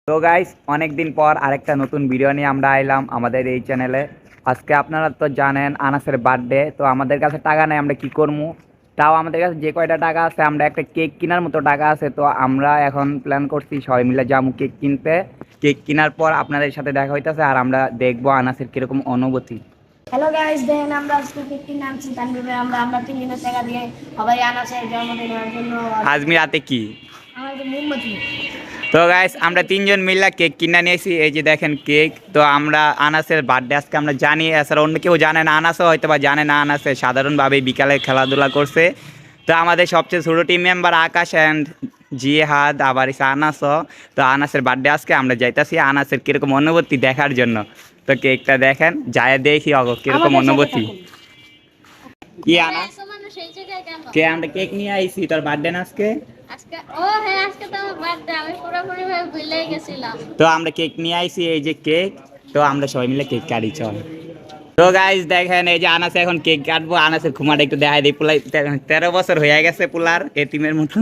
তো গাইস অনেক দিন পর আরেকটা নতুন ভিডিও নিয়ে আমরা আইলাম আমাদের এই চ্যানেলে। আজকে আপনারা তো জানেন আনাসের বার্থডে, তো আমাদের কাছে টাকা নেই, আমরা কি করবো? তাও আমাদের কাছে যে কয়টা টাকা আছে আমরা একটা কেক কেনার মতো টাকা আছে, তো আমরা এখন প্ল্যান করছি সবাই মিলে যাবো কেক কিনতে। কেক কেনার পর আপনাদের সাথে দেখা হইতেছে আর আমরা দেখবো আনাসের কিরকম অনুভূতি। হ্যালো গাইস, দেখেন আমরা আজকে কেকটি নামছি তানভীরে। আমরা 3 দিনের টাকা দিয়ে সবাই আনাসের জন্মদিনের জন্য আজমি রাতে কি আমাদের মোমবাতি। তো গাইস আমরা তিনজন মিলে কেক কিনে নিয়েছি, এই যে দেখেন কেক। তো আমরা আনাসের বার্থডে আজকে আমরা জানি, এছাড়া অন্য কেউ জানে না, আনাসও হয়তো বা জানে না। আনাসে সাধারণভাবে বিকালে খেলাধুলা করছে। তো আমাদের সবচেয়ে ছোটো টিম মেম্বার আকাশ অ্যান্ড জিহাদ, আবার এসে আনাসও। তো আনাসের বার্থডে আজকে আমরা যাইতাছি আনাসের কীরকম অনুভূতি দেখার জন্য। তো কেকটা দেখেন, যায় দেখি কীরকম অনুভূতি। কি আনাস কে আমরা কেক নিয়ে আইছি, তোর বার্থডে না আজকে? তো আমরা কেক নিয়ে আইছি, এই যে কেক। তো আমরা সবাই মিলে কেক কাটি, চল। তো গাইস দেখেন, এই যে আনাসে এখন কেক কাটবো। আনাসের ঘুমাটা একটু দেখাই দিই। পুলাই 13 বছর হয়ে গেছে পুলার, এতিমের মতো।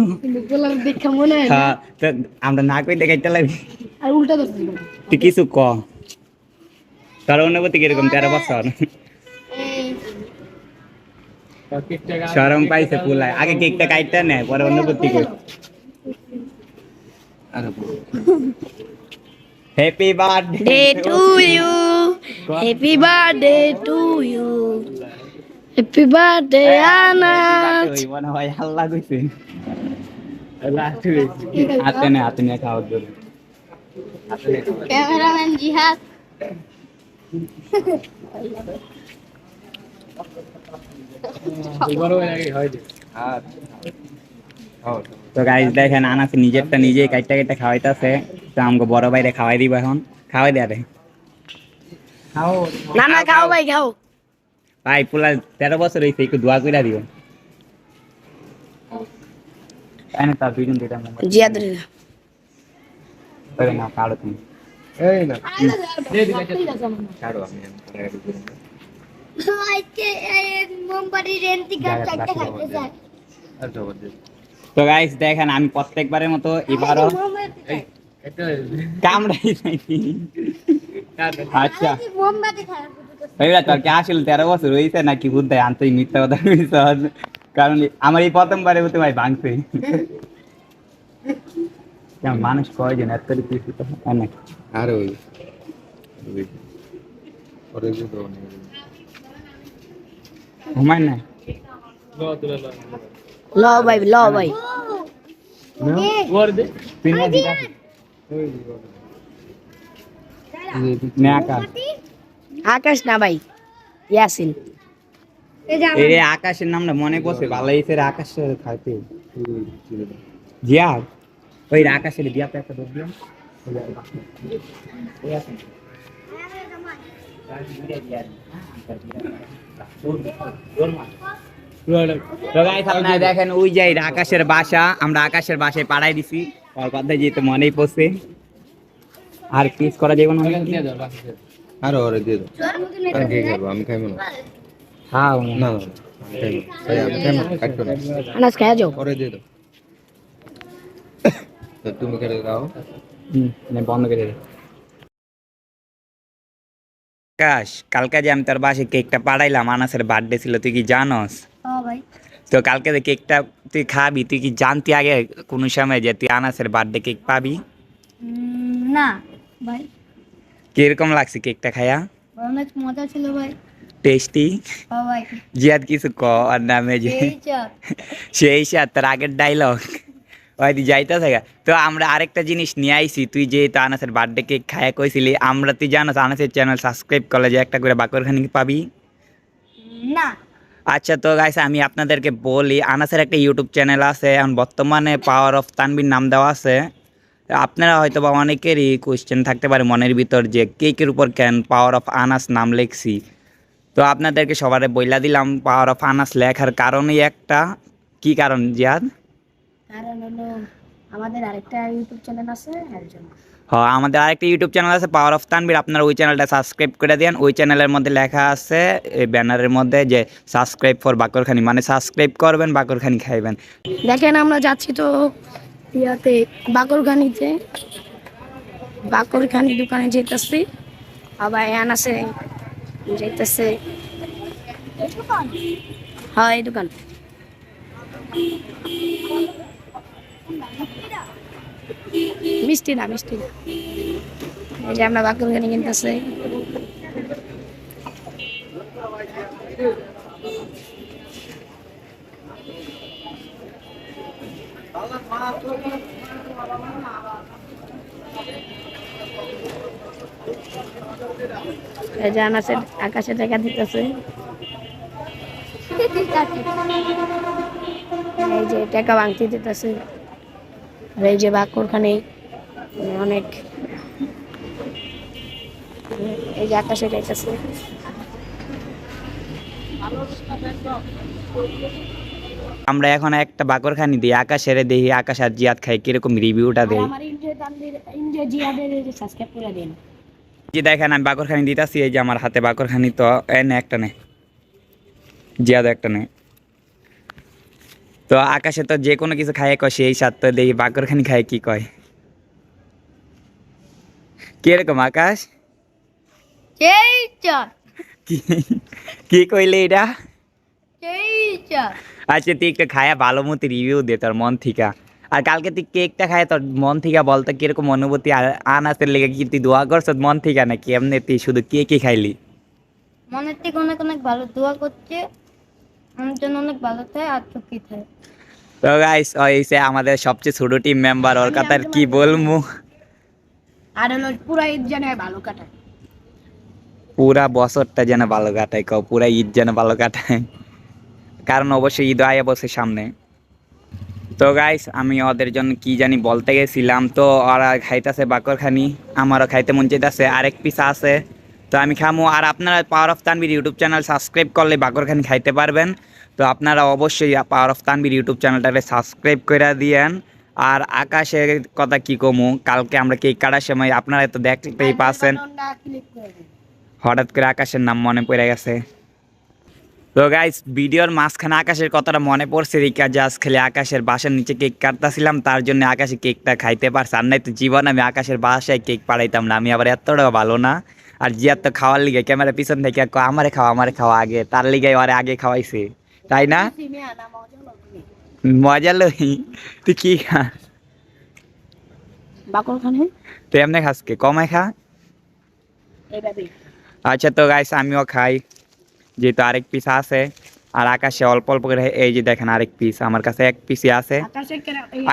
হ্যাঁ, তো আমরা না কই দেখাইতে লাগবে আর উল্টা দোষ তুই কিছু ক, তোর অনুভূতি কিরকম 13 বছর? শরম পাইছে পুলাই, আগে কেকটা কাটতে নেয় পরে অনুভূতি কই। Happy birthday to you, happy birthday to you, happy birthday Anas. মনে হয় আল্লাহ কইছে হাতে নিয়ে খাওয়ার জন্য। ক্যামেরাম্যান জিহাদ। তো গাইস দেখেন আনাস নিজেরটা নিজেই কাইটা কাইটা খাওয়াইতেছে। তো আমাকে বড় ভাইরে খাওয়াই দিব, এখন খাওয়াই দেয় রে। না না, খাও ভাই খাও। ভাই পুলা 13 বছর হয়েছে, একটু দোয়া করে দিও। তাই না, তার দুইজন দুইটা জিহাদ না কারো তুমি এই না কারো আমি মোমবাতি রেন্টি কাট চারটে খাইতে চাই। তো গাইস দেখেন আমি প্রত্যেকবারের মতো এবারও কামড়াই নাকি। আচ্ছা মোমবাতি খাওয়া এইবার তোর কি আসলে 13 বছর হয়েছে নাকি বুদ্ধি আনতে মিথ্যা কথা কইছ? কারণ আমার এই প্রথমবারে হতে ভাই ভাঙছে। মানুষ কয়জন এত কিছু তো অনেক। আর ওই পরে যে তো ঘুমায় না ল ভাই, ল ভাই। তুই না দিদা নে আকাশ। আকাশ না ভাই, ইয়াসিন। এই আকাশের নামটা মনে পড়ছে, ভালো হয়েছে রে, আকাশ খাইতে জিয়া। ওই আকাশের দিয়া তো একটা দোষ দিলাম। দেখেন ওই যে আকাশের বাসা, আমরা আকাশের বাসায় পাড়াই দিছি। ওর কথা যেতে মনেই পড়ছে। আর পিস করা যাবে না, আর ওরে দিয়ে দাও। আর কে খাবো? আমি খাইবো না। খাও না না আমি খাইবো না। ভাই আমি খাইবো না, কাটবো না। আনাস খাওয়া যাও। পরে দিয়ে দাও। তো তুমি কেটে দাও। বন্ধ করে দে। আকাশ, কালকে যে আমি তোর বাসায় কেকটা পাঠাইলাম, আনাসের বার্থডে ছিল, তুই কি জানোস? ভাই তো কালকে যে কেকটা তুই খাবি, তুই কি জানতি আগে কোন সময় যে তুই আনাসের বার্থডে কেক পাবি? না ভাই, কিরকম লাগছে কেকটা খায়া? অনেক মজা ছিল ভাই। টেস্টি? ভাই জিয়াদ কিছু ক আর নামে যে সেই সাথে তার আগের ডায়লগ হয়তো যাইতেছে। তো আমরা আরেকটা জিনিস নিয়ে আইছি, তুই যে তো আনাসের বার্থডে কেক খায়া কইছিলি, আমরা তুই জানাস আনাসের চ্যানেল সাবস্ক্রাইব করলে যে একটা করে বাকরখানি পাবি না। আচ্ছা তো গাইস আমি আপনাদেরকে বলি, আনাসের একটা ইউটিউব চ্যানেল আছে, এখন বর্তমানে পাওয়ার অফ তানভীর নাম দেওয়া আছে। আপনারা হয়তো বা অনেকেরই কোয়েশ্চেন থাকতে পারে মনের ভিতর যে কেকের উপর কেন পাওয়ার অফ আনাস নাম লিখছি। তো আপনাদেরকে সবারে বইলা দিলাম পাওয়ার অফ আনাস লেখার কারণই একটা। কি কারণ জিয়াদ? কারণ হলো আমাদের আরেকটা ইউটিউব চ্যানেল আছে এর জন্য। হ্যাঁ, আমাদের আরেকটা ইউটিউব চ্যানেল আছে পাওয়ার অফ তানভীর, আপনারা ওই চ্যানেলটা সাবস্ক্রাইব করে দেন। ওই চ্যানেলের মধ্যে লেখা আছে এই ব্যানারের মধ্যে যে সাবস্ক্রাইব ফর বাকরখানি, মানে সাবস্ক্রাইব করবেন বাকরখানি খাইবেন। দেখেন আমরা যাচ্ছি তো ইয়াতে বাকরখানিতে। বাকরখানি দোকানে যেতেছি, আবার আনাসে যেতেছে। হ্যাঁ, এই দোকান। মিষ্টি না, মিষ্টি না। এই যে আমরা বাকরখানি কিনতেছি। এই যে আনাসের আকাশে টাকা দিতেছে। এই যে টাকা ভাঙতে দিতেছে। আর এই যে বাকরখানি অনেক, এই যে আকাশে যাইতেছে। আমরা এখন একটা বাকরখানি দিই আকাশের, দেখি আকাশ আর জিয়াদ খাই কিরকম রিভিউটা দেই। আমার ইন্ডিয়া জিয়াদের সাবস্ক্রাইব করে দিন। যে দেখেন আমি বাকরখানি দিতেছি, এই যে আমার হাতে বাকরখানি, তো এনে একটা নে, জিয়াদ একটা নে। তো আকাশে তো যে কোনো কিছু খায় কয় সেই স্বাদ, তো দেখি বাকরখানি খায় কি কয়। কিরকম আকাশ? কি কি কইলে এটা? আচ্ছা তুই একটু খায়া ভালো মতো রিভিউ দে তোর মন থিকা। আর কালকে তুই কেকটা খায় তোর মন থিকা বলতো কিরকম অনুভূতি, আর আনাসের লেগে কি তুই দোয়া করছ মন থিকা নাকি এমনি তুই শুধু কেকই খাইলি? মনের থেকে অনেক অনেক ভালো দোয়া করছে, আমার জন্য অনেক ভালো থাকে আর চুক্তি থাকে। তো গাইস ওইসে আমাদের সবচেয়ে ছোট টিম মেম্বার, ওর কথা আর কি বলমু। আর হলো পুরা ঈদ যেন ভালো কাটায়। পুরা বছরটা যেন ভালো কাটায়, কও পুরা ঈদ যেন ভালো কাটায়, কারণ অবশ্যই ঈদ আয়া বসে সামনে। তো গাইস আমি ওদের জন্য কি জানি বলতে গেছিলাম, তো ওরা খাইতেছে বাকরখানি, আমারও খাইতে মন চাইতেছে, আরেক পিস আছে তো আমি খামো। আর আপনারা power of Tanvir YouTube channel subscribe করলে বাকরখানি খাইতে পারবেন। তো আপনারা অবশ্যই পাওয়ার অফ তানভীর ইউটিউব চ্যানেলটাকে সাবস্ক্রাইব করে দিয়েন। আর আকাশের কথা কি কমু, কালকে আমরা কেক কাটার সময় আপনারা তো দেখতেই পাচ্ছেন, হঠাৎ করে আকাশের নাম মনে পড়ে গেছে। তো গাইস ভিডিওর মাঝখানে আকাশের কথাটা মনে পড়ছে, রিকা জাস খেলে আকাশের বাসার নিচে কেক কাটতেছিলাম, তার জন্য আকাশে কেকটা খাইতে পারছে। আর নাই তো জীবন আমি আকাশের বাসায় কেক পাড়াইতাম না, আমি আবার এতটাও ভালো না। আর জিয়ার তো খাওয়ার লিগে ক্যামেরা পিছন থেকে আমারে খাওয়া আগে, তার লিগে ওরে আগে খাওয়াইছে, তাই না? মজা লই তুই কি খা? বাকরখানি তুই এমনি খাস কে, কমাই খা। এইভাবে। আচ্ছা তো গাইস আমিও খাই, যেহেতু আরেক পিস আছে। আর আকাশে অল্প অল্প করে, এই যে দেখেন আরেক পিস, আমার কাছে এক পিসই আছে।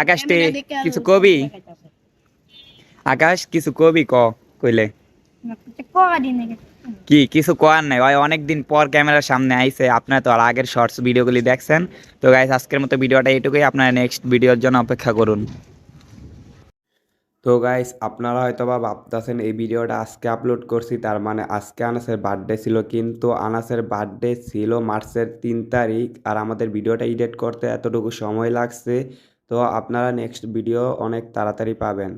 আকাশ তুই কিছু কবি? আকাশ কিছু কবি কইলে কি কিছু করার নাই, ওই অনেকদিন পর ক্যামেরার সামনে আইছে। আপনারা তো আর আগের শর্টস ভিডিওগুলি দেখছেন। তো গাইস আজকের মতো ভিডিওটা এইটুকুই, আপনারা নেক্সট ভিডিওর জন্য অপেক্ষা করুন। তো গাইস আপনারা হয়তো বা ভাবতেছেন এই ভিডিওটা আজকে আপলোড করছি, তার মানে আজকে আনাসের বার্থডে ছিল, কিন্তু আনাসের বার্থডে ছিল মার্চের 3 তারিখ। আর আমাদের ভিডিওটা এডিট করতে এতটুকু সময় লাগছে। তো আপনারা নেক্সট ভিডিও অনেক তাড়াতাড়ি পাবেন।